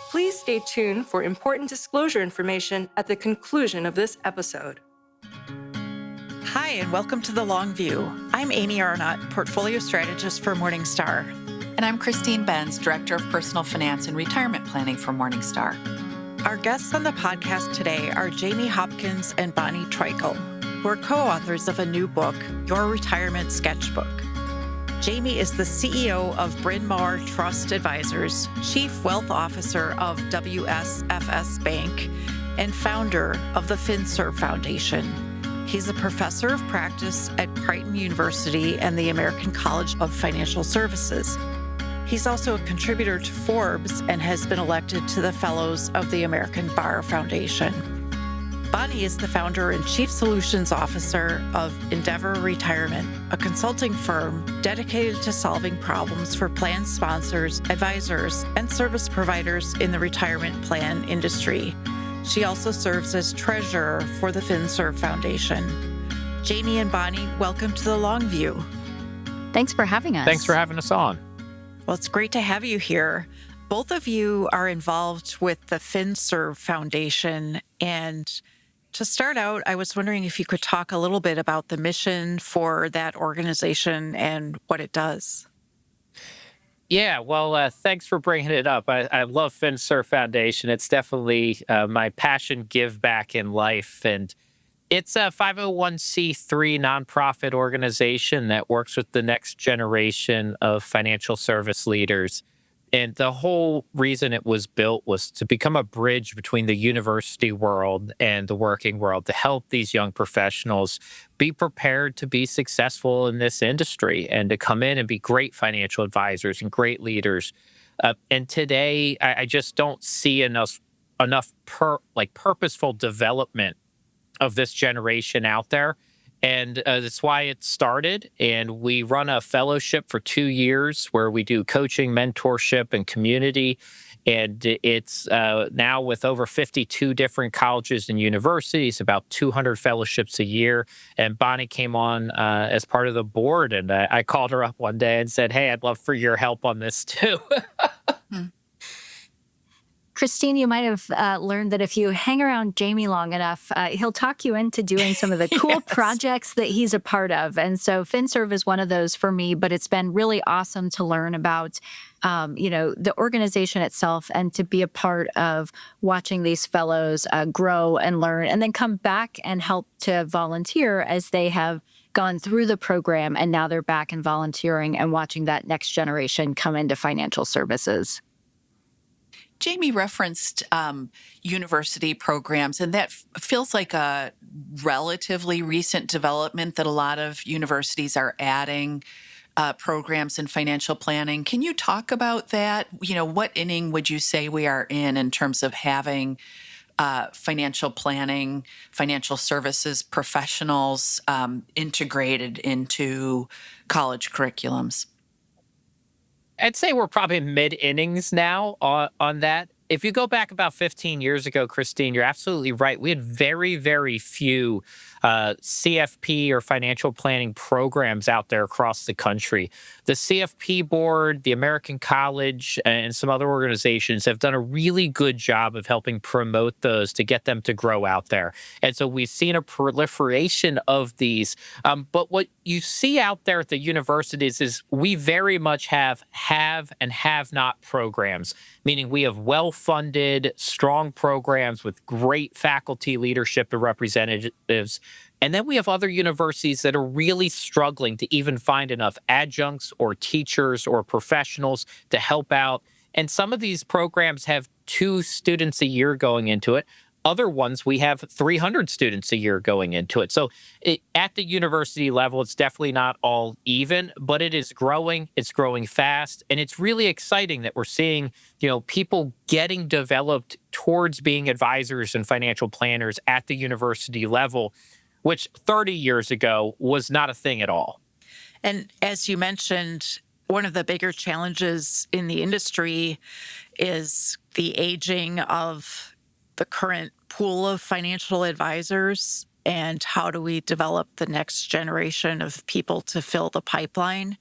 Please stay tuned for important disclosure information at the conclusion of this episode. Hi, and welcome to The Long View. I'm Amy Arnott, Portfolio Strategist for Morningstar. And I'm Christine Benz, Director of Personal Finance and Retirement Planning for Morningstar. Our guests on the podcast today are Jamie Hopkins and Bonnie Treichel, who are co-authors of a new book, Your Retirement Sketchbook. Jamie is the CEO of Bryn Mawr Trust Advisors, Chief Wealth Officer of WSFS Bank, and founder of the FinServ Foundation. He's a professor of practice at Creighton University and the American College of Financial Services. He's also a contributor to Forbes and has been elected to the Fellows of the American Bar Foundation. Bonnie is the founder and Chief Solutions Officer of Endeavor Retirement, a consulting firm dedicated to solving problems for plan sponsors, advisors, and service providers in the retirement plan industry. She also serves as treasurer for the FinServ Foundation. Jamie and Bonnie, welcome to The Long View. Thanks for having us. Thanks for having us on. Well, it's great to have you here. Both of you are involved with the FinServ Foundation. And to start out, I was wondering if you could talk a little bit about the mission for that organization and what it does. Yeah, well, thanks for bringing it up. I love FinServ Foundation. It's definitely my passion give back in life. And it's a 501c3 nonprofit organization that works with the next generation of financial service leaders. And the whole reason it was built was to become a bridge between the university world and the working world to help these young professionals be prepared to be successful in this industry and to come in and be great financial advisors and great leaders. And today, I just don't see enough purposeful development of this generation out there. And that's why it started. And we run a fellowship for 2 years where we do coaching, mentorship, and community. And it's now with over 52 different colleges and universities, about 200 fellowships a year. And Bonnie came on as part of the board. And I called her up one day and said, hey, I'd love for your help on this too. Christine, you might have learned that if you hang around Jamie long enough, he'll talk you into doing some of the cool Yes. projects that he's a part of. And so FinServ is one of those for me, but it's been really awesome to learn about, the organization itself and to be a part of watching these fellows grow and learn and then come back and help to volunteer as they have gone through the program. And now they're back and volunteering and watching that next generation come into financial services. Jamie referenced university programs, and that feels like a relatively recent development that a lot of universities are adding programs in financial planning. Can you talk about that? What inning would you say we are in terms of having financial planning, financial services professionals integrated into college curriculums? I'd say we're probably mid-innings now on that. If you go back about 15 years ago, Christine, you're absolutely right. We had very, very few CFP or financial planning programs out there across the country. The CFP board, the American College, and some other organizations have done a really good job of helping promote those to get them to grow out there. And so we've seen a proliferation of these. But what you see out there at the universities is we very much have and have not programs, meaning we have well-funded, strong programs with great faculty leadership and representatives. And then we have other universities that are really struggling to even find enough adjuncts or teachers or professionals to help out. And some of these programs have 2 students a year going into it. Other ones, we have 300 students a year going into it. So at the university level, it's definitely not all even, but it is growing. It's growing fast. And it's really exciting that we're seeing, people getting developed towards being advisors and financial planners at the university level, which 30 years ago was not a thing at all. And as you mentioned, one of the bigger challenges in the industry is the aging of the current pool of financial advisors and how do we develop the next generation of people to fill the pipeline.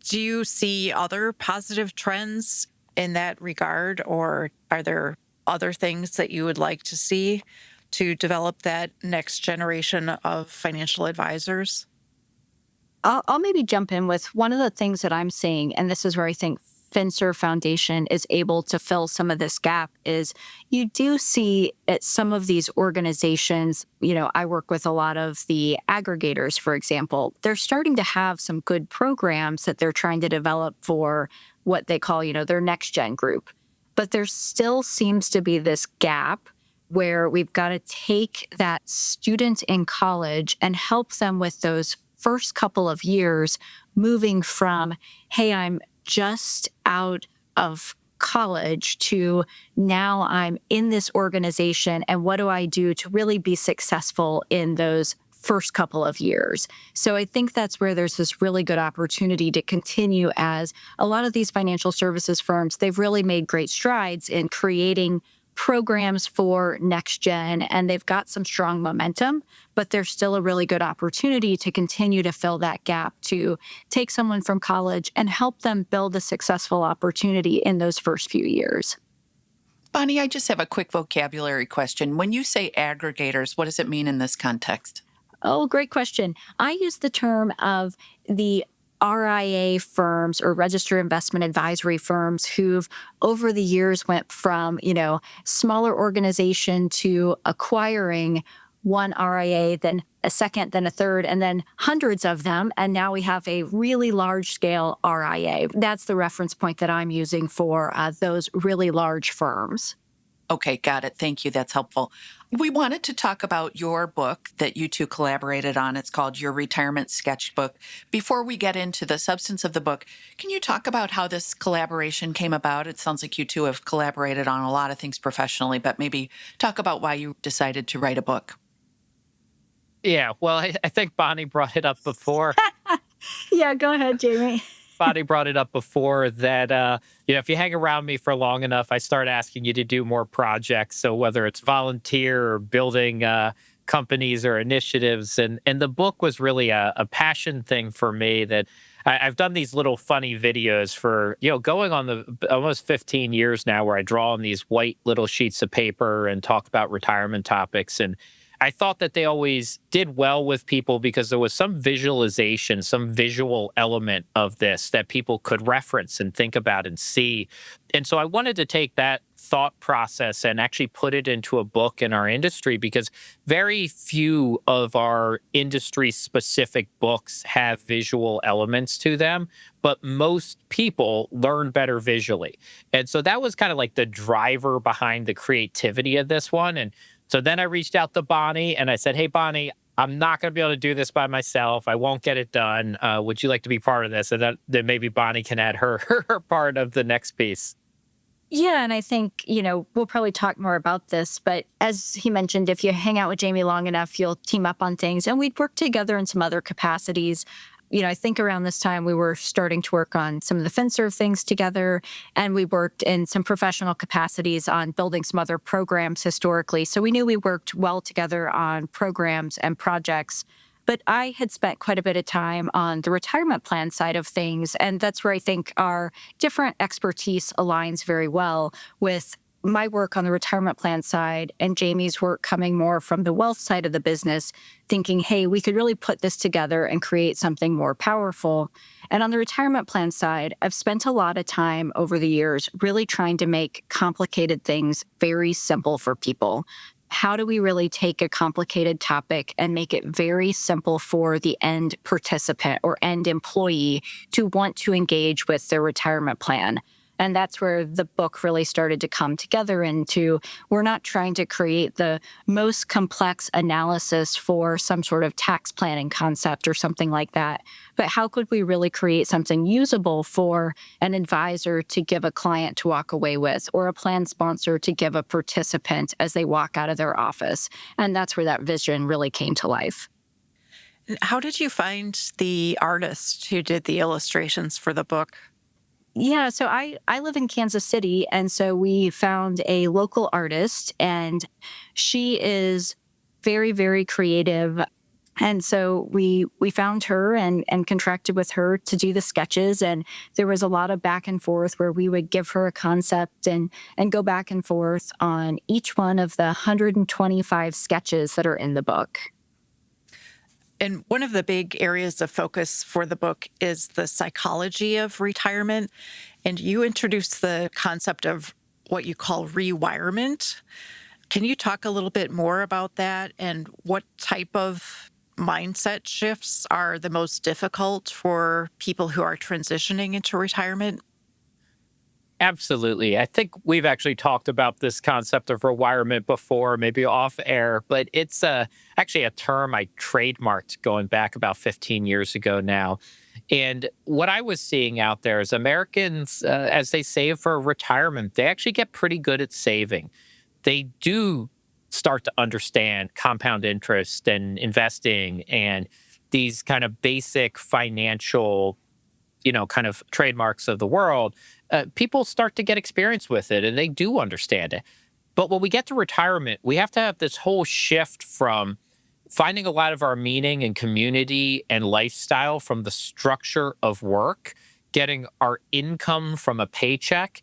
Do you see other positive trends in that regard, or are there other things that you would like to see to develop that next generation of financial advisors? I'll maybe jump in with one of the things that I'm seeing, and this is where I think FinServ Foundation is able to fill some of this gap, is you do see at some of these organizations, I work with a lot of the aggregators, for example, they're starting to have some good programs that they're trying to develop for what they call, their next gen group. But there still seems to be this gap where we've got to take that student in college and help them with those first couple of years moving from, hey, I'm just out of college to now I'm in this organization and what do I do to really be successful in those first couple of years. So I think that's where there's this really good opportunity to continue, as a lot of these financial services firms, they've really made great strides in creating programs for next gen, and they've got some strong momentum, but there's still a really good opportunity to continue to fill that gap, to take someone from college and help them build a successful opportunity in those first few years. Bonnie, I just have a quick vocabulary question. When you say aggregators, what does it mean in this context? Oh, great question. I use the term of the RIA firms or registered investment advisory firms who've over the years went from, smaller organization to acquiring one RIA, then a second, then a third, and then hundreds of them. And now we have a really large scale RIA. That's the reference point that I'm using for those really large firms. Okay, got it. Thank you. That's helpful. We wanted to talk about your book that you two collaborated on. It's called Your Retirement Sketchbook. Before we get into the substance of the book, can you talk about how this collaboration came about? It sounds like you two have collaborated on a lot of things professionally, but maybe talk about why you decided to write a book. Yeah, well, I think Bonnie brought it up before. Yeah, go ahead, Jamie. Bonnie brought it up before that, if you hang around me for long enough, I start asking you to do more projects. So whether it's volunteer or building companies or initiatives, and the book was really a passion thing for me, that I've done these little funny videos for, going on the almost 15 years now, where I draw on these white little sheets of paper and talk about retirement topics. And I thought that they always did well with people because there was some visualization, some visual element of this that people could reference and think about and see. And so I wanted to take that thought process and actually put it into a book in our industry, because very few of our industry specific books have visual elements to them, but most people learn better visually. And so that was kind of like the driver behind the creativity of this one. And so then I reached out to Bonnie and I said, hey, Bonnie, I'm not going to be able to do this by myself. I won't get it done. Would you like to be part of this? And then maybe Bonnie can add her part of the next piece. Yeah, and I think, we'll probably talk more about this, but as he mentioned, if you hang out with Jamie long enough, you'll team up on things, and we'd work together in some other capacities. I think around this time we were starting to work on some of the FinServ things together, and we worked in some professional capacities on building some other programs historically. So we knew we worked well together on programs and projects. But I had spent quite a bit of time on the retirement plan side of things, and that's where I think our different expertise aligns very well with my work on the retirement plan side and Jamie's work coming more from the wealth side of the business, thinking, hey, we could really put this together and create something more powerful. And on the retirement plan side, I've spent a lot of time over the years really trying to make complicated things very simple for people. How do we really take a complicated topic and make it very simple for the end participant or end employee to want to engage with their retirement plan? And that's where the book really started to come together into, we're not trying to create the most complex analysis for some sort of tax planning concept or something like that, but how could we really create something usable for an advisor to give a client to walk away with, or a plan sponsor to give a participant as they walk out of their office? And that's where that vision really came to life. How did you find the artist who did the illustrations for the book? Yeah, so I live in Kansas City, and so we found a local artist, and she is very, very creative. And so we found her and contracted with her to do the sketches. And there was a lot of back and forth where we would give her a concept and go back and forth on each one of the 125 sketches that are in the book. And one of the big areas of focus for the book is the psychology of retirement. And you introduced the concept of what you call rewirement. Can you talk a little bit more about that and what type of mindset shifts are the most difficult for people who are transitioning into retirement? Absolutely. I think we've actually talked about this concept of rewirement before, maybe off air, but it's actually a term I trademarked going back about 15 years ago now. And what I was seeing out there is Americans, as they save for retirement, they actually get pretty good at saving. They do start to understand compound interest and investing and these kind of basic financial, kind of trademarks of the world. People start to get experience with it and they do understand it. But when we get to retirement, we have to have this whole shift from finding a lot of our meaning and community and lifestyle from the structure of work, getting our income from a paycheck,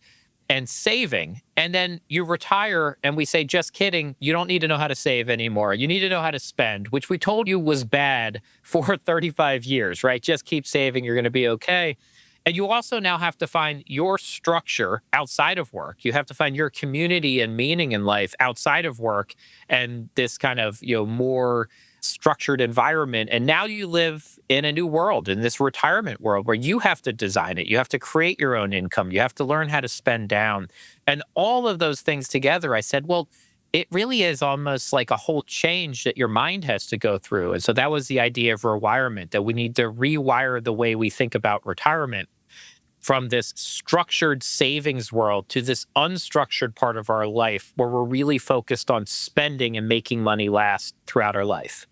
and saving. And then you retire and we say, just kidding, you don't need to know how to save anymore. You need to know how to spend, which we told you was bad for 35 years, right? Just keep saving, you're going to be okay. And you also now have to find your structure outside of work. You have to find your community and meaning in life outside of work and this kind of, more structured environment. And now you live in a new world, in this retirement world where you have to design it. You have to create your own income. You have to learn how to spend down. And all of those things together, I said, well, it really is almost like a whole change that your mind has to go through. And so that was the idea of rewirement, that we need to rewire the way we think about retirement from this structured savings world to this unstructured part of our life where we're really focused on spending and making money last throughout our life.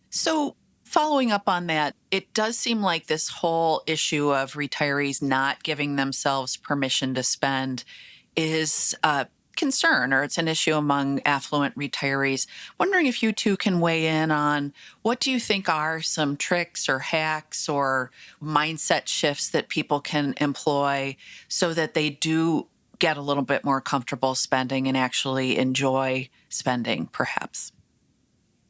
So, following up on that, it does seem like this whole issue of retirees not giving themselves permission to spend is a concern, or it's an issue among affluent retirees. Wondering if you two can weigh in on what do you think are some tricks or hacks or mindset shifts that people can employ so that they do get a little bit more comfortable spending and actually enjoy spending, perhaps?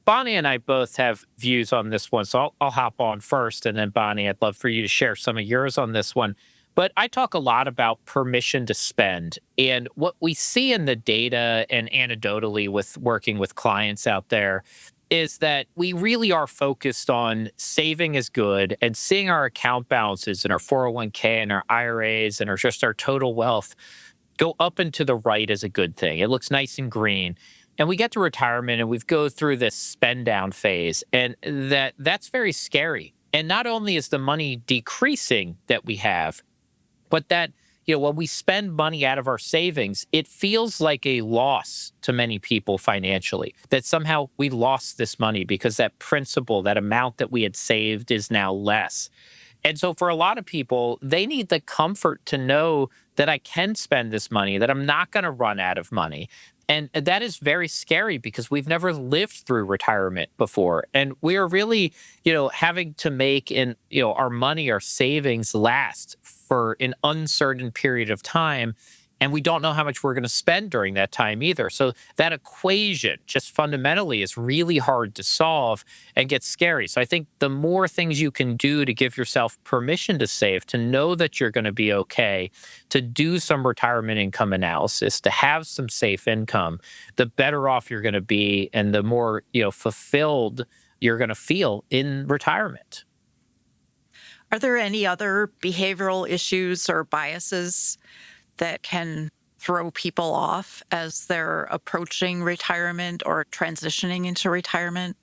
Bonnie and I both have views on this one, so I'll hop on first. And then, Bonnie, I'd love for you to share some of yours on this one. But I talk a lot about permission to spend. And what we see in the data and anecdotally with working with clients out there is that we really are focused on saving is good and seeing our account balances and our 401k and our IRAs and just our total wealth go up and to the right is a good thing. It looks nice and green. And we get to retirement and we go through this spend down phase. And that's very scary. And not only is the money decreasing that we have, but that, when we spend money out of our savings, it feels like a loss to many people financially, that somehow we lost this money because that principal, that amount that we had saved is now less. And so for a lot of people, they need the comfort to know that I can spend this money, that I'm not going to run out of money. And that is very scary because we've never lived through retirement before. And we are really, having to make our money, our savings last for an uncertain period of time. And we don't know how much we're going to spend during that time either. So that equation just fundamentally is really hard to solve and gets scary. So I think the more things you can do to give yourself permission to save, to know that you're going to be okay, to do some retirement income analysis, to have some safe income, the better off you're going to be and the more, fulfilled you're going to feel in retirement. Are there any other behavioral issues or biases that can throw people off as they're approaching retirement or transitioning into retirement?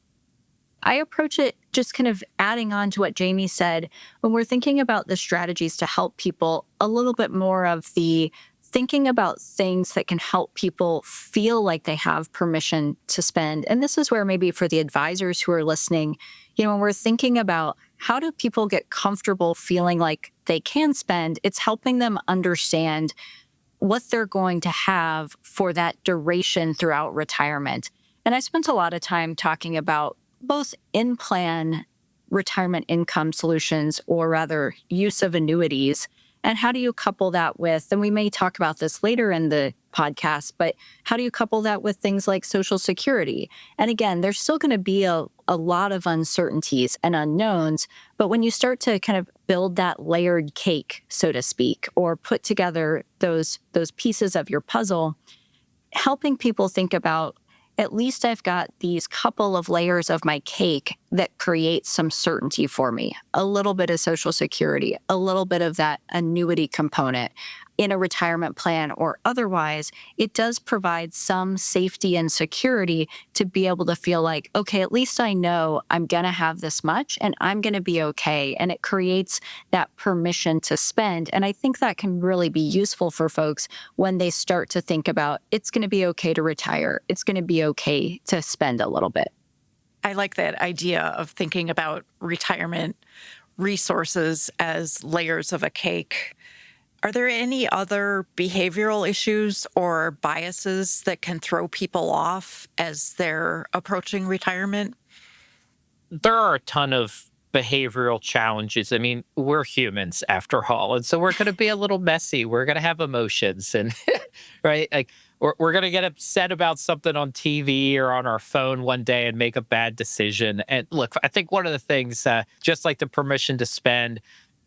I approach it just kind of adding on to what Jamie said. When we're thinking about the strategies to help people, a little bit more of the thinking about things that can help people feel like they have permission to spend. And this is where maybe for the advisors who are listening, when we're thinking about how do people get comfortable feeling like they can spend, it's helping them understand what they're going to have for that duration throughout retirement. And I spent a lot of time talking about both in-plan retirement income solutions, or rather use of annuities? And how do you couple that with, and we may talk about this later in the podcast, but how do you couple that with things like Social Security? And again, there's still going to be a lot of uncertainties and unknowns, but when you start to kind of build that layered cake, so to speak, or put together those pieces of your puzzle, helping people think about, at least I've got these couple of layers of my cake that create some certainty for me. A little bit of Social Security, a little bit of that annuity component in a retirement plan or otherwise, it does provide some safety and security to be able to feel like, okay, at least I know I'm going to have this much and I'm going to be okay. And it creates that permission to spend. And I think that can really be useful for folks when they start to think about, it's going to be okay to retire. It's going to be okay to spend a little bit. I like that idea of thinking about retirement resources as layers of a cake. Are there any other behavioral issues or biases that can throw people off as they're approaching retirement? There are a ton of behavioral challenges. I mean, we're humans after all. And so we're going to be a little messy. We're going to have emotions and, right? Like we're going to get upset about something on TV or on our phone one day and make a bad decision. And look, I think one of the things, just like the permission to spend,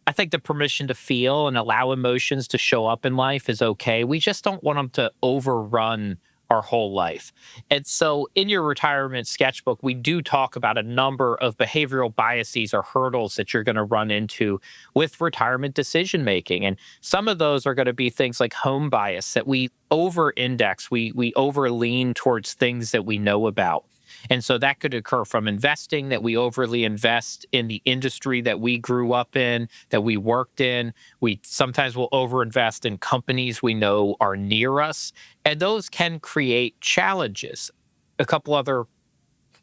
I think the permission to feel and allow emotions to show up in life is okay. We just don't want them to overrun our whole life. And so in your retirement sketchbook, we do talk about a number of behavioral biases or hurdles that you're going to run into with retirement decision making. And some of those are going to be things like home bias, that we over-index, we over-lean towards things that we know about. And so that could occur from investing, that we overly invest in the industry that we grew up in, that we worked in. We sometimes will overinvest in companies we know are near us. And those can create challenges. A couple other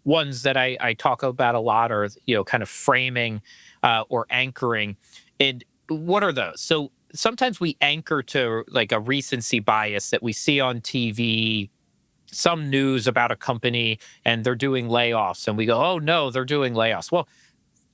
ones that I talk about a lot are, kind of framing or anchoring. And what are those? So sometimes we anchor to like a recency bias that we see on TV, some news about a company and they're doing layoffs, and we go, oh no, they're doing layoffs. Well,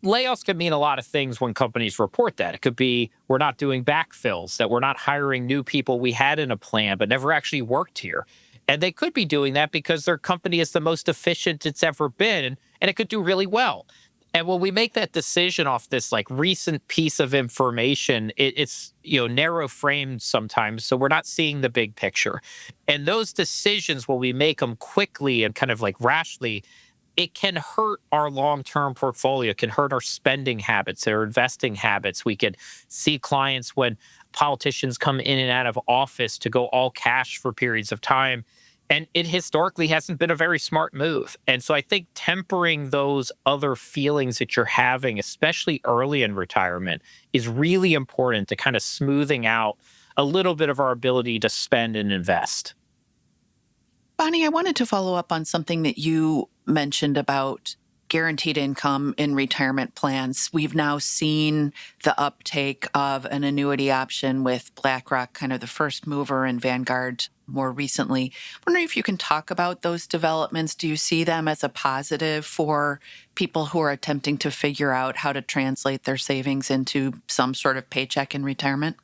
layoffs can mean a lot of things when companies report that. It could be we're not doing backfills, that we're not hiring new people we had in a plan but never actually worked here. And they could be doing that because their company is the most efficient it's ever been, and it could do really well. And when we make that decision off this like recent piece of information, it's narrow framed sometimes, so we're not seeing the big picture. And those decisions, when we make them quickly and kind of like rashly, it can hurt our long-term portfolio, can hurt our spending habits, our investing habits. We could see clients when politicians come in and out of office to go all cash for periods of time. And it historically hasn't been a very smart move. And so I think tempering those other feelings that you're having, especially early in retirement, is really important to kind of smoothing out a little bit of our ability to spend and invest. Bonnie, I wanted to follow up on something that you mentioned about guaranteed income in retirement plans. We've now seen the uptake of an annuity option with BlackRock, kind of the first mover, and Vanguard more recently. I'm wondering if you can talk about those developments. Do you see them as a positive for people who are attempting to figure out how to translate their savings into some sort of paycheck in retirement?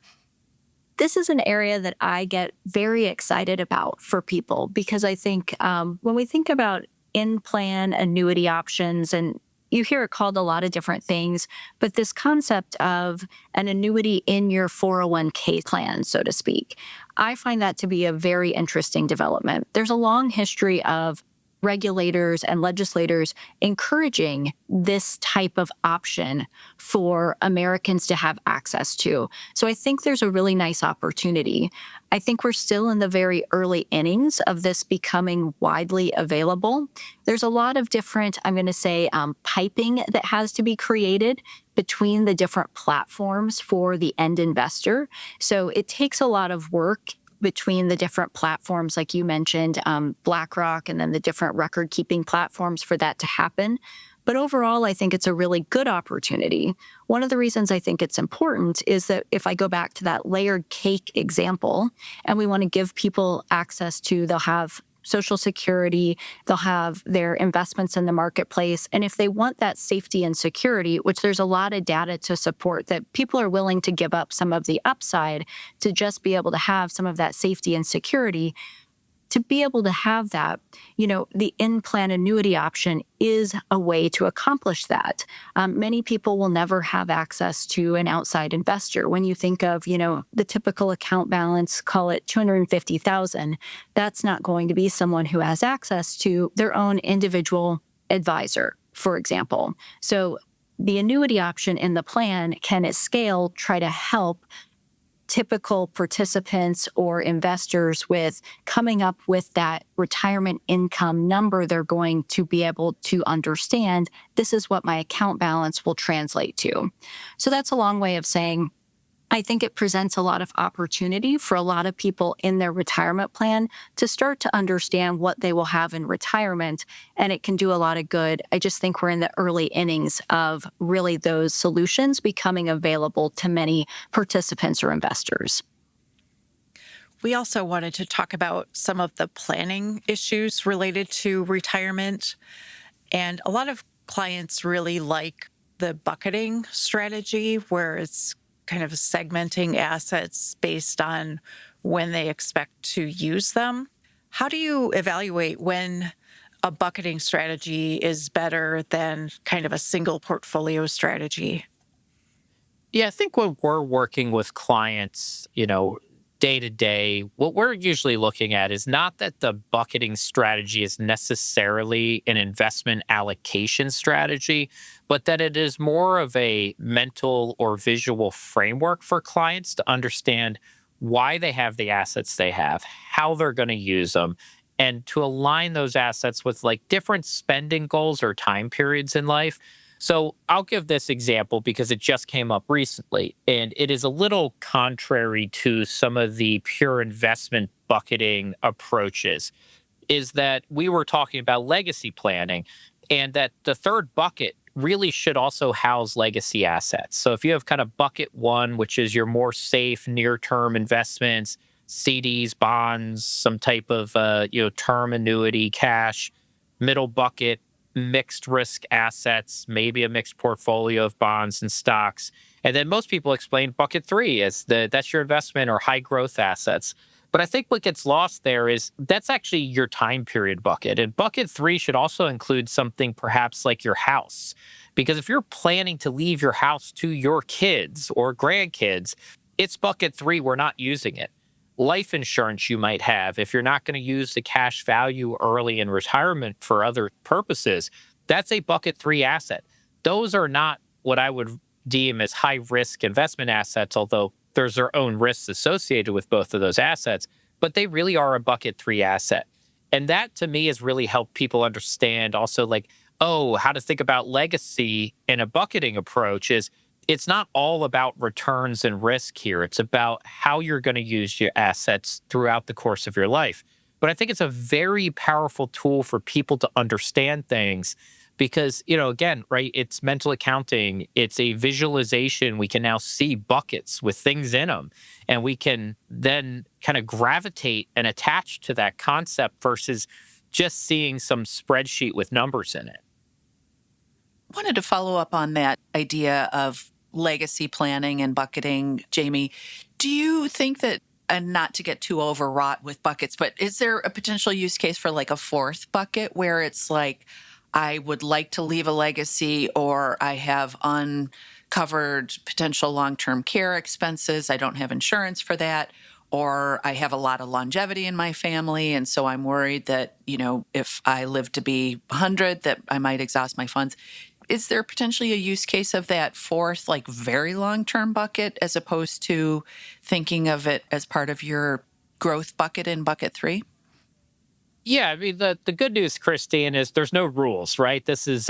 This is an area that I get very excited about for people, because I think when we think about in-plan annuity options, and you hear it called a lot of different things, but this concept of an annuity in your 401k plan, so to speak, I find that to be a very interesting development. There's a long history of regulators and legislators encouraging this type of option for Americans to have access to. So I think there's a really nice opportunity. I think we're still in the very early innings of this becoming widely available. There's a lot of different, I'm going to say, piping that has to be created between the different platforms for the end investor. So it takes a lot of work between the different platforms, like you mentioned, BlackRock, and then the different record-keeping platforms for that to happen. But overall, I think it's a really good opportunity. One of the reasons I think it's important is that if I go back to that layered cake example, and we want to give people access to, they'll have Social Security, they'll have their investments in the marketplace. And if they want that safety and security, which there's a lot of data to support that people are willing to give up some of the upside to just be able to have some of that safety and security, to be able to have that, the in-plan annuity option is a way to accomplish that. Many people will never have access to an outside investor. When you think of, the typical account balance, call it $250,000, that's not going to be someone who has access to their own individual advisor, for example. So the annuity option in the plan can, at scale, try to help typical participants or investors with coming up with that retirement income number they're going to be able to understand, this is what my account balance will translate to. So that's a long way of saying, I think it presents a lot of opportunity for a lot of people in their retirement plan to start to understand what they will have in retirement, and it can do a lot of good. I just think we're in the early innings of really those solutions becoming available to many participants or investors. We also wanted to talk about some of the planning issues related to retirement. And a lot of clients really like the bucketing strategy, where it's kind of segmenting assets based on when they expect to use them. How do you evaluate when a bucketing strategy is better than kind of a single portfolio strategy? Yeah, I think when we're working with clients, day to day, what we're usually looking at is not that the bucketing strategy is necessarily an investment allocation strategy, but that it is more of a mental or visual framework for clients to understand why they have the assets they have, how they're going to use them, and to align those assets with like different spending goals or time periods in life. So I'll give this example because it just came up recently, and it is a little contrary to some of the pure investment bucketing approaches, is that we were talking about legacy planning, and that the third bucket really should also house legacy assets. So if you have kind of bucket one, which is your more safe near-term investments, CDs, bonds, some type of term annuity, cash, middle bucket, mixed risk assets, maybe a mixed portfolio of bonds and stocks. And then most people explain bucket three as that's your investment or high growth assets. But I think what gets lost there is that's actually your time period bucket. And bucket three should also include something perhaps like your house. Because if you're planning to leave your house to your kids or grandkids, it's bucket three, we're not using it. Life insurance you might have, if you're not going to use the cash value early in retirement for other purposes, that's a bucket three asset. Those are not what I would deem as high risk investment assets, although there's their own risks associated with both of those assets, but they really are a bucket three asset. And that to me has really helped people understand also how to think about legacy in a bucketing approach is it's not all about returns and risk here. It's about how you're going to use your assets throughout the course of your life. But I think it's a very powerful tool for people to understand things because, again, right, it's mental accounting. It's a visualization. We can now see buckets with things in them, and we can then kind of gravitate and attach to that concept versus just seeing some spreadsheet with numbers in it. Wanted to follow up on that idea of legacy planning and bucketing, Jamie. Do you think that, and not to get too overwrought with buckets, but is there a potential use case for like a fourth bucket where it's like, I would like to leave a legacy, or I have uncovered potential long-term care expenses, I don't have insurance for that, or I have a lot of longevity in my family, and so I'm worried that, if I live to be 100, that I might exhaust my funds. Is there potentially a use case of that fourth, very long-term bucket as opposed to thinking of it as part of your growth bucket in bucket three? Yeah, I mean, the good news, Christine, is there's no rules, right? This is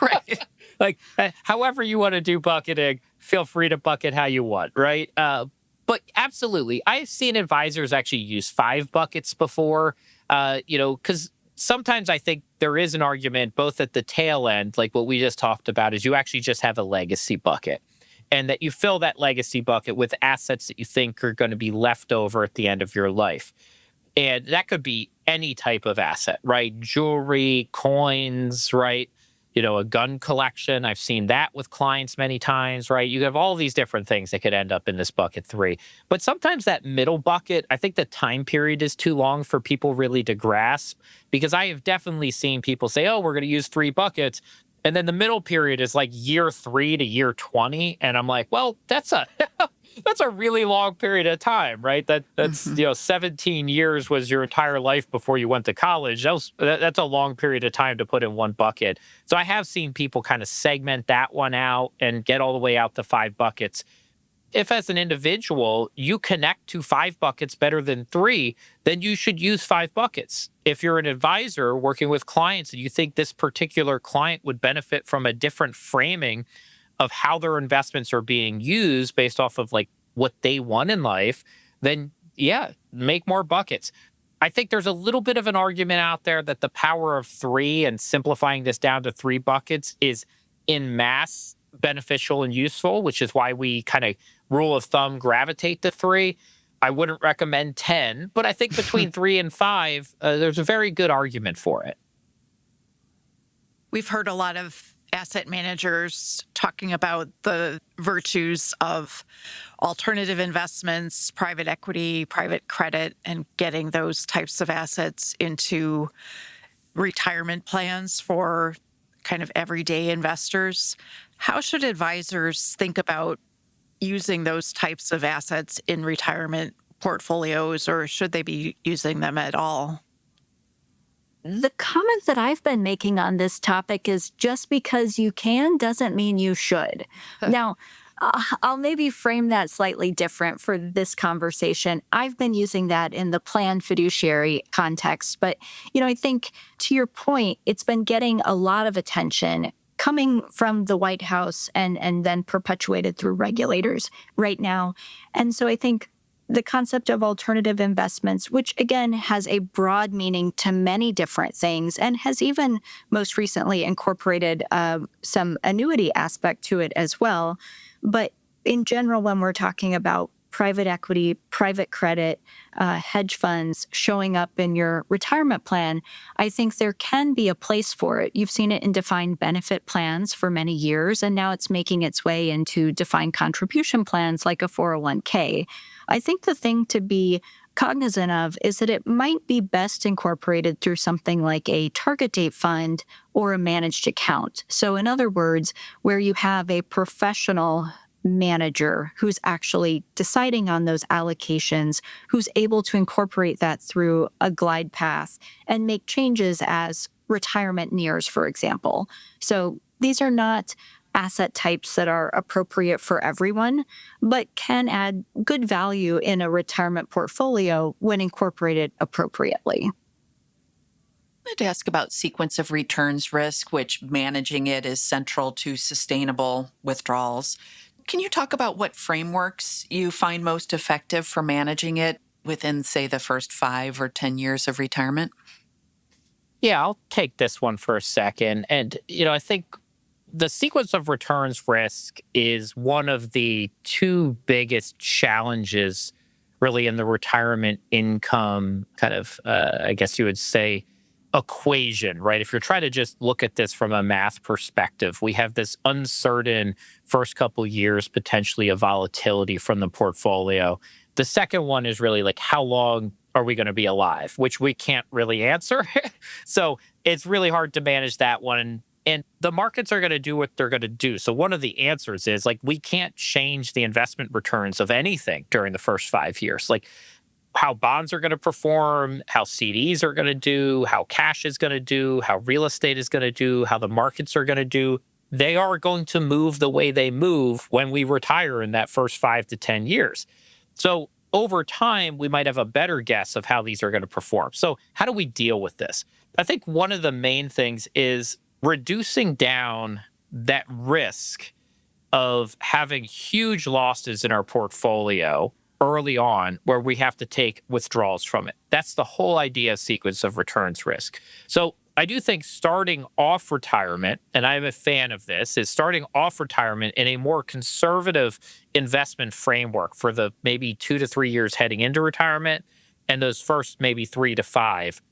Right. however you want to do bucketing, feel free to bucket how you want, right? But absolutely, I've seen advisors actually use 5 buckets before, because sometimes I think there is an argument both at the tail end, like what we just talked about, is you actually just have a legacy bucket and that you fill that legacy bucket with assets that you think are going to be left over at the end of your life. And that could be any type of asset, right? Jewelry, coins, right? A gun collection. I've seen that with clients many times, right? You have all these different things that could end up in this bucket 3. But sometimes that middle bucket, I think the time period is too long for people really to grasp, because I have definitely seen people say, oh, we're going to use 3 buckets. And then the middle period is like year 3 to year 20. And I'm like, well, that's a that's a really long period of time, right? That's 17 years was your entire life before you went to college. That's a long period of time to put in one bucket. So I have seen people kind of segment that one out and get all the way out to 5 buckets. If as an individual you connect to 5 buckets better than 3, then you should use 5 buckets. If you're an advisor working with clients and you think this particular client would benefit from a different framing of how their investments are being used based off of like what they want in life, then yeah, make more buckets. I think there's a little bit of an argument out there that the power of 3 and simplifying this down to 3 buckets is in mass beneficial and useful, which is why we kind of rule of thumb gravitate to 3. I wouldn't recommend 10, but I think between 3 and 5, there's a very good argument for it. We've heard a lot of asset managers talking about the virtues of alternative investments, private equity, private credit, and getting those types of assets into retirement plans for kind of everyday investors. How should advisors think about using those types of assets in retirement portfolios, or should they be using them at all? The comment that I've been making on this topic is just because you can doesn't mean you should. Now, I'll maybe frame that slightly different for this conversation. I've been using that in the planned fiduciary context. But, I think to your point, it's been getting a lot of attention coming from the White House and then perpetuated through regulators right now. And so I think the concept of alternative investments, which again has a broad meaning to many different things and has even most recently incorporated some annuity aspect to it as well. But in general, when we're talking about private equity, private credit, hedge funds showing up in your retirement plan, I think there can be a place for it. You've seen it in defined benefit plans for many years, and now it's making its way into defined contribution plans like a 401k. I think the thing to be cognizant of is that it might be best incorporated through something like a target date fund or a managed account. So in other words, where you have a professional manager who's actually deciding on those allocations, who's able to incorporate that through a glide path and make changes as retirement nears, for example. So these are not asset types that are appropriate for everyone, but can add good value in a retirement portfolio when incorporated appropriately. I wanted to ask about sequence of returns risk, which managing it is central to sustainable withdrawals. Can you talk about what frameworks you find most effective for managing it within, say, the first 5 or 10 years of retirement? Yeah, I'll take this one for a second. And, I think the sequence of returns risk is one of the 2 biggest challenges really in the retirement income kind of, I guess you would say, equation, right? If you're trying to just look at this from a math perspective, we have this uncertain first couple years, potentially of volatility from the portfolio. The second one is really like, how long are we going to be alive, which we can't really answer. So it's really hard to manage that one. And the markets are going to do what they're going to do. So one of the answers is like, we can't change the investment returns of anything during the first 5 years. Like how bonds are going to perform, how CDs are going to do, how cash is going to do, how real estate is going to do, how the markets are going to do. They are going to move the way they move when we retire in that first 5 to 10 years. So over time, we might have a better guess of how these are going to perform. So how do we deal with this? I think one of the main things is reducing down that risk of having huge losses in our portfolio early on where we have to take withdrawals from it. That's the whole idea of sequence of returns risk. So I do think starting off retirement, and I'm a fan of this, is starting off retirement in a more conservative investment framework for the maybe 2 to 3 years heading into retirement, and those first maybe 3 to 5.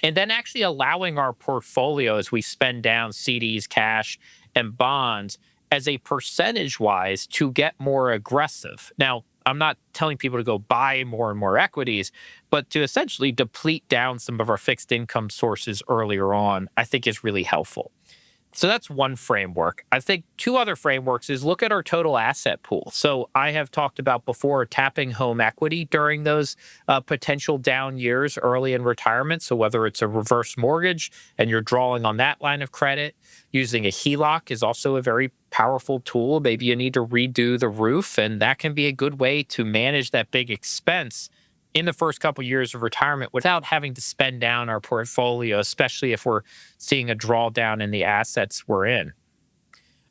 And then actually allowing our portfolio as we spend down CDs, cash, and bonds as a percentage wise to get more aggressive. Now, I'm not telling people to go buy more and more equities, but to essentially deplete down some of our fixed income sources earlier on, I think is really helpful. So that's one framework. I think two other frameworks is look at our total asset pool. So I have talked about before tapping home equity during those potential down years early in retirement. So whether it's a reverse mortgage and you're drawing on that line of credit, using a HELOC is also a very powerful tool. Maybe you need to redo the roof, and that can be a good way to manage that big expense in the first couple years of retirement without having to spend down our portfolio, especially if we're seeing a drawdown in the assets we're in.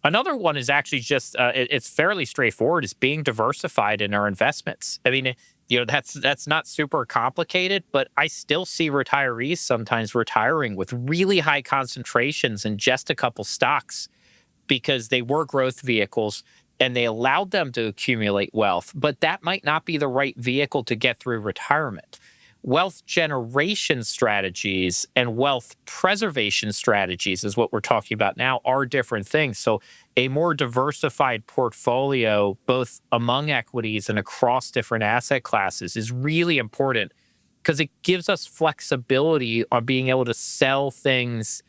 Another one is actually just, it's fairly straightforward, is being diversified in our investments. I mean, that's not super complicated, but I still see retirees sometimes retiring with really high concentrations in just a couple stocks because they were growth vehicles and they allowed them to accumulate wealth, but that might not be the right vehicle to get through retirement. Wealth generation strategies and wealth preservation strategies is what we're talking about now are different things. So a more diversified portfolio, both among equities and across different asset classes, is really important because it gives us flexibility on being able to sell things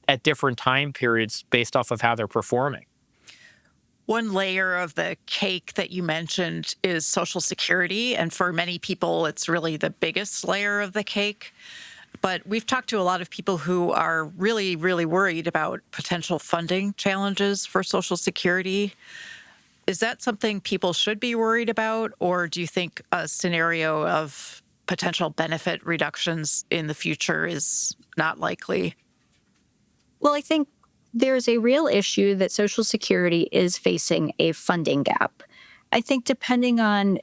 at different time periods based off of how they're performing. One layer of the cake that you mentioned is Social Security. And for many people, it's really the biggest layer of the cake. But we've talked to a lot of people who are really, really worried about potential funding challenges for Social Security. Is that something people should be worried about? Or do you think a scenario of potential benefit reductions in the future is not likely? Well, I think there's a real issue that Social Security is facing a funding gap. I think depending on,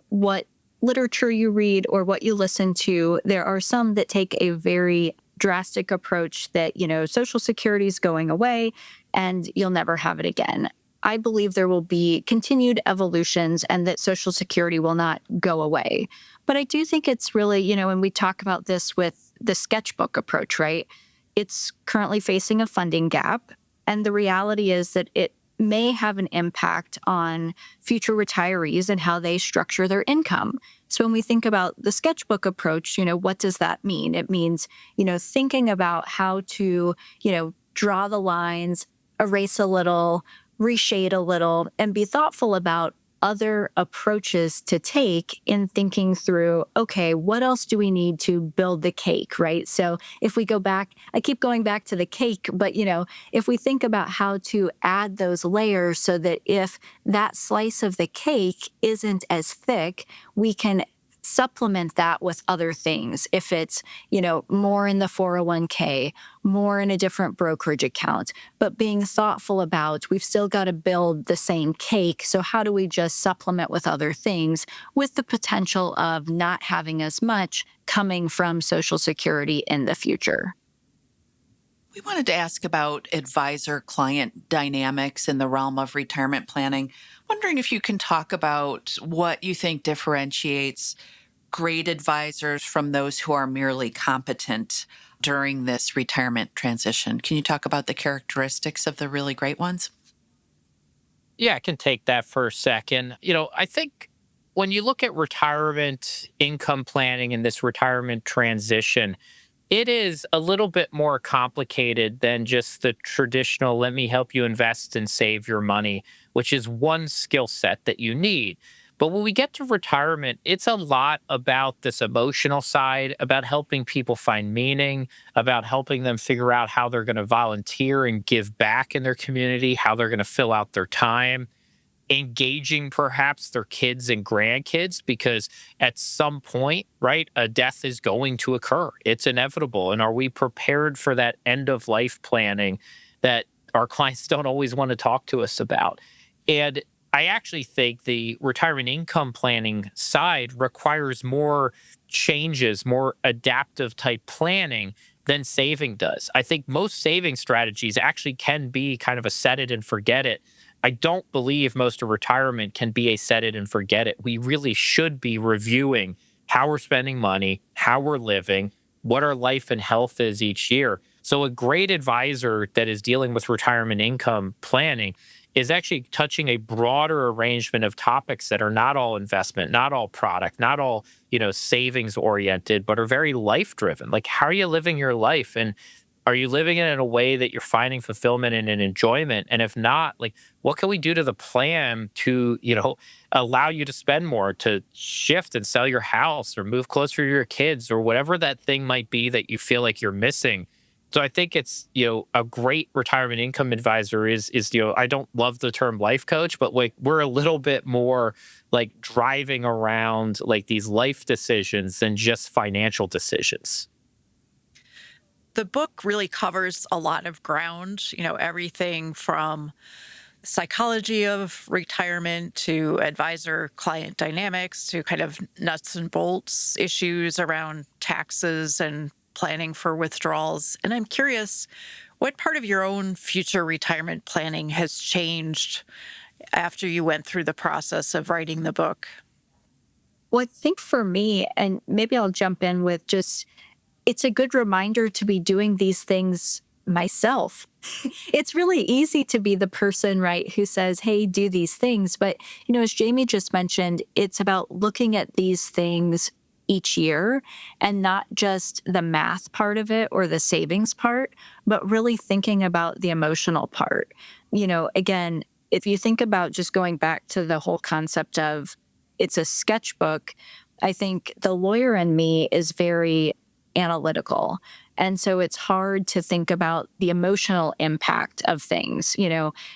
what literature you read or what you listen to, there are some that take a very drastic approach that, Social Security is going away and you'll never have it again. I believe there will be continued evolutions and that Social Security will not go away. But I do think it's really, and we talk about this with the sketchbook approach, right? It's currently facing a funding gap. And the reality is that it may have an impact on future retirees and how they structure their income. So when we think about the sketchbook approach, what does that mean? It means, thinking about how to, draw the lines, erase a little, reshade a little, and be thoughtful about other approaches to take in thinking through, okay, what else do we need to build the cake, right? So if we go back, I keep going back to the cake, but if we think about how to add those layers so that if that slice of the cake isn't as thick, we can supplement that with other things. If it's, more in the 401k, more in a different brokerage account, but being thoughtful about, we've still got to build the same cake. So how do we just supplement with other things with the potential of not having as much coming from Social Security in the future? We wanted to ask about advisor-client dynamics in the realm of retirement planning. Wondering if you can talk about what you think differentiates great advisors from those who are merely competent during this retirement transition. Can you talk about the characteristics of the really great ones? Yeah, I can take that for a second. I think when you look at retirement income planning and this retirement transition, it is a little bit more complicated than just the traditional, let me help you invest and save your money, which is one skill set that you need. But when we get to retirement, it's a lot about this emotional side, about helping people find meaning, about helping them figure out how they're going to volunteer and give back in their community, how they're going to fill out their time, engaging perhaps their kids and grandkids, because at some point, right, a death is going to occur. It's inevitable. And are we prepared for that end of life planning that our clients don't always want to talk to us about? And I actually think the retirement income planning side requires more changes, more adaptive type planning than saving does. I think most saving strategies actually can be kind of a set it and forget it. I don't believe most of retirement can be a set it and forget it. We really should be reviewing how we're spending money, how we're living, what our life and health is each year. So a great advisor that is dealing with retirement income planning is actually touching a broader arrangement of topics that are not all investment, not all product, not all, savings oriented, but are very life driven. Like, how are you living your life? And are you living it in a way that you're finding fulfillment and enjoyment? And if not, like, what can we do to the plan to, allow you to spend more, to shift and sell your house or move closer to your kids or whatever that thing might be that you feel like you're missing? So I think it's, a great retirement income advisor is, I don't love the term life coach, but like we're a little bit more like driving around like these life decisions than just financial decisions. The book really covers a lot of ground, everything from psychology of retirement to advisor client dynamics to kind of nuts and bolts issues around taxes and planning for withdrawals. And I'm curious, what part of your own future retirement planning has changed after you went through the process of writing the book? Well, I think for me, and maybe I'll jump in with just, it's a good reminder to be doing these things myself. It's really easy to be the person, right, who says, hey, do these things. But, as Jamie just mentioned, it's about looking at these things each year and not just the math part of it or the savings part, but really thinking about the emotional part. Again, if you think about just going back to the whole concept of it's a sketchbook, I think the lawyer in me is very analytical. And so it's hard to think about the emotional impact of things.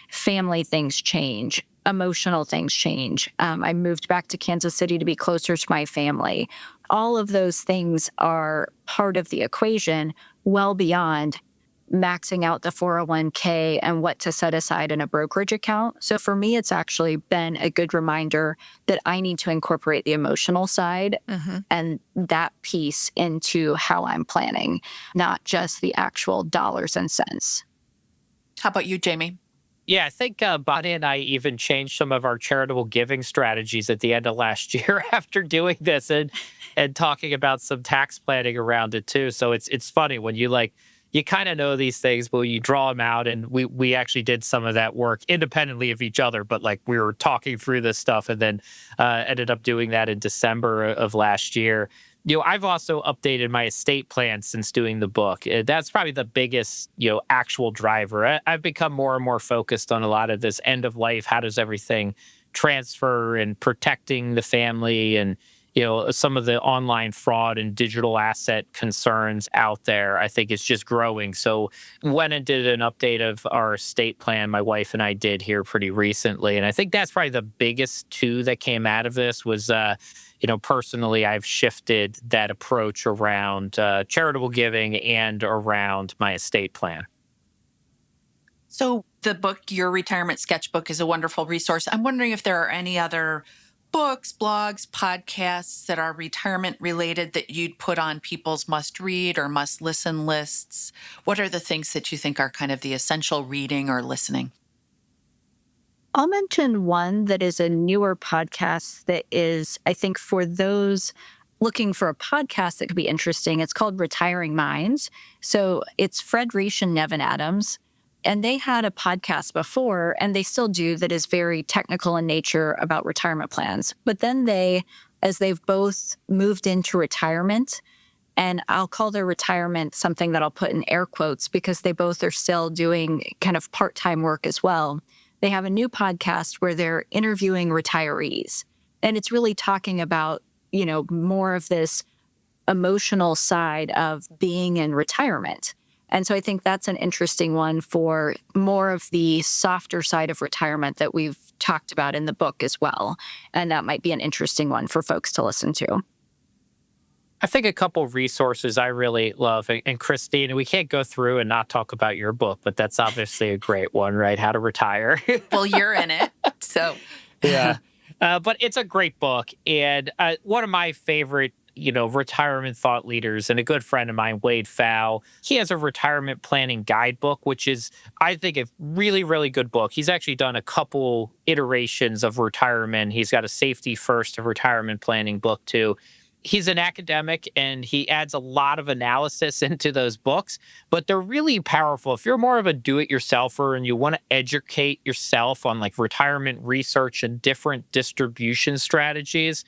Family things change, emotional things change. I moved back to Kansas City to be closer to my family. All of those things are part of the equation, well beyond maxing out the 401k and what to set aside in a brokerage account. So for me, it's actually been a good reminder that I need to incorporate the emotional side and that piece into how I'm planning, not just the actual dollars and cents. How about you, Jamie? Yeah, I think Bonnie and I even changed some of our charitable giving strategies at the end of last year after doing this and talking about some tax planning around it too. So it's funny when you kind of know these things, but you draw them out. And we actually did some of that work independently of each other, but like we were talking through this stuff and then ended up doing that in December of last year. I've also updated my estate plan since doing the book. That's probably the biggest, actual driver. I've become more and more focused on a lot of this end of life. How does everything transfer and protecting the family and, some of the online fraud and digital asset concerns out there, I think it's just growing. So went and did an update of our estate plan, my wife and I did here pretty recently. And I think that's probably the biggest two that came out of this was, personally, I've shifted that approach around charitable giving and around my estate plan. So the book, Your Retirement Sketchbook, is a wonderful resource. I'm wondering if there are any other books, blogs, podcasts that are retirement related that you'd put on people's must read or must listen lists. What are the things that you think are kind of the essential reading or listening? I'll mention one that is a newer podcast that is, I think, for those looking for a podcast that could be interesting. It's called Retiring Minds. So it's Fred Reich and Nevin Adams. And they had a podcast before, and they still do, that is very technical in nature about retirement plans. But then as they've both moved into retirement, and I'll call their retirement something that I'll put in air quotes because they both are still doing kind of part-time work as well. They have a new podcast where they're interviewing retirees. And it's really talking about, more of this emotional side of being in retirement. And so I think that's an interesting one for more of the softer side of retirement that we've talked about in the book as well. And that might be an interesting one for folks to listen to. I think a couple of resources I really love, and Christine, we can't go through and not talk about your book, but that's obviously a great one, right? How to Retire. Well, you're in it, so. Yeah. But it's a great book. And one of my favorite retirement thought leaders and a good friend of mine, Wade Pfau. He has a retirement planning guidebook, which is, I think, a really, really good book. He's actually done a couple iterations of retirement. He's got a safety first of retirement planning book too. he's an academic and he adds a lot of analysis into those books, but they're really powerful. If you're more of a do-it-yourselfer and you want to educate yourself on like retirement research and different distribution strategies,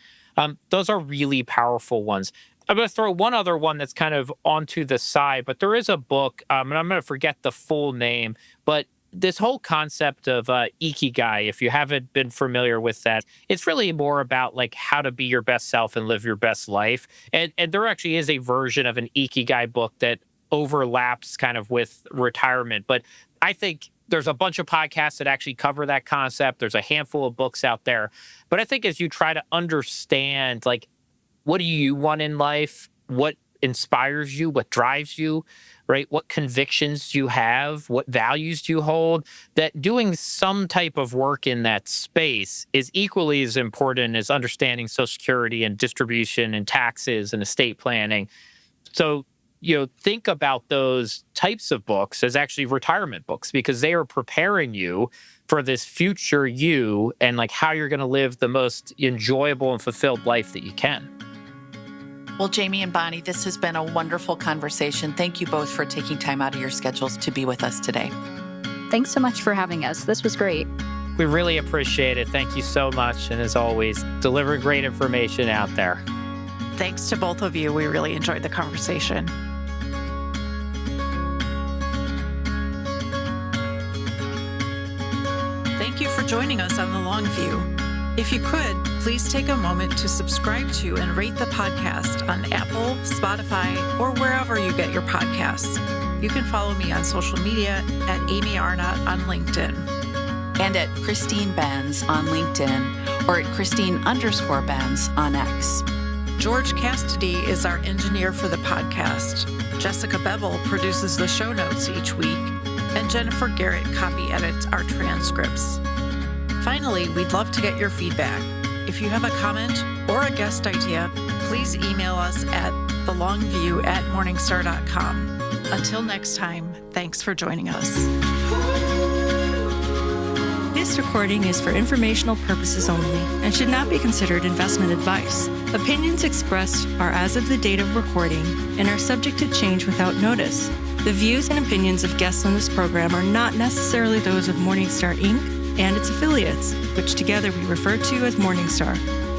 those are really powerful ones. I'm going to throw one other one that's kind of onto the side, but there is a book, and I'm going to forget the full name, but this whole concept of ikigai, if you haven't been familiar with that, it's really more about like how to be your best self and live your best life. And there actually is a version of an ikigai book that overlaps kind of with retirement. But I think there's a bunch of podcasts that actually cover that concept. There's a handful of books out there. But I think as you try to understand, like, what do you want in life? What inspires you? What drives you? Right? What convictions do you have? What values do you hold? That doing some type of work in that space is equally as important as understanding Social Security and distribution and taxes and estate planning. So, think about those types of books as actually retirement books, because they are preparing you for this future you and like how you're going to live the most enjoyable and fulfilled life that you can. Well, Jamie and Bonnie, this has been a wonderful conversation. Thank you both for taking time out of your schedules to be with us today. Thanks so much for having us. This was great. We really appreciate it. Thank you so much. And as always, deliver great information out there. Thanks to both of you. We really enjoyed the conversation. Thank you for joining us on The Long View. If you could, please take a moment to subscribe to and rate the podcast on Apple, Spotify, or wherever you get your podcasts. You can follow me on social media at Amy Arnott on LinkedIn. And at Christine Benz on LinkedIn or at Christine_Benz on X. George Cassidy is our engineer for the podcast. Jessica Bevel produces the show notes each week. And Jennifer Garrett copy edits our transcripts. Finally, we'd love to get your feedback. If you have a comment or a guest idea, please email us at thelongview@morningstar.com. Until next time, thanks for joining us. This recording is for informational purposes only and should not be considered investment advice. Opinions expressed are as of the date of recording and are subject to change without notice. The views and opinions of guests on this program are not necessarily those of Morningstar, Inc. and its affiliates, which together we refer to as Morningstar.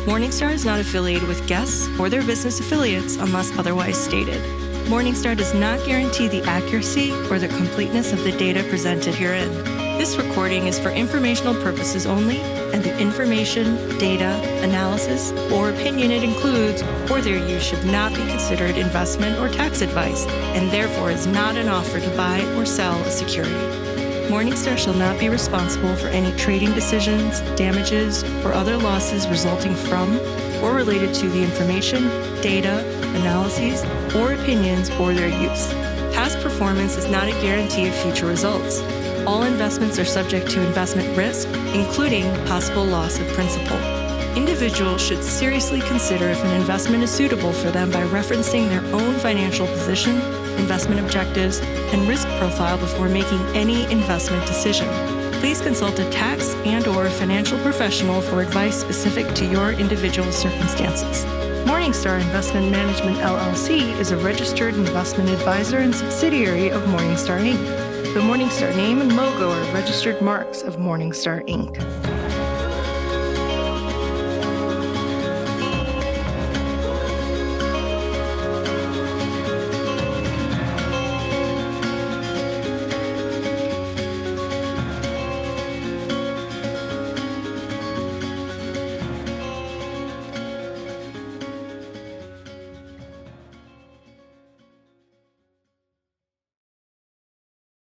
Morningstar is not affiliated with guests or their business affiliates unless otherwise stated. Morningstar does not guarantee the accuracy or the completeness of the data presented herein. This recording is for informational purposes only, and the information, data, analysis, or opinion it includes or their use should not be considered investment or tax advice, and therefore is not an offer to buy or sell a security. Morningstar shall not be responsible for any trading decisions, damages, or other losses resulting from or related to the information, data, analyses, or opinions or their use. Past performance is not a guarantee of future results. All investments are subject to investment risk, including possible loss of principal. Individuals should seriously consider if an investment is suitable for them by referencing their own financial position, investment objectives, and risk profile before making any investment decision. Please consult a tax and/or financial professional for advice specific to your individual circumstances. Morningstar Investment Management LLC is a registered investment advisor and subsidiary of Morningstar, Inc. The Morningstar name and logo are registered marks of Morningstar, Inc.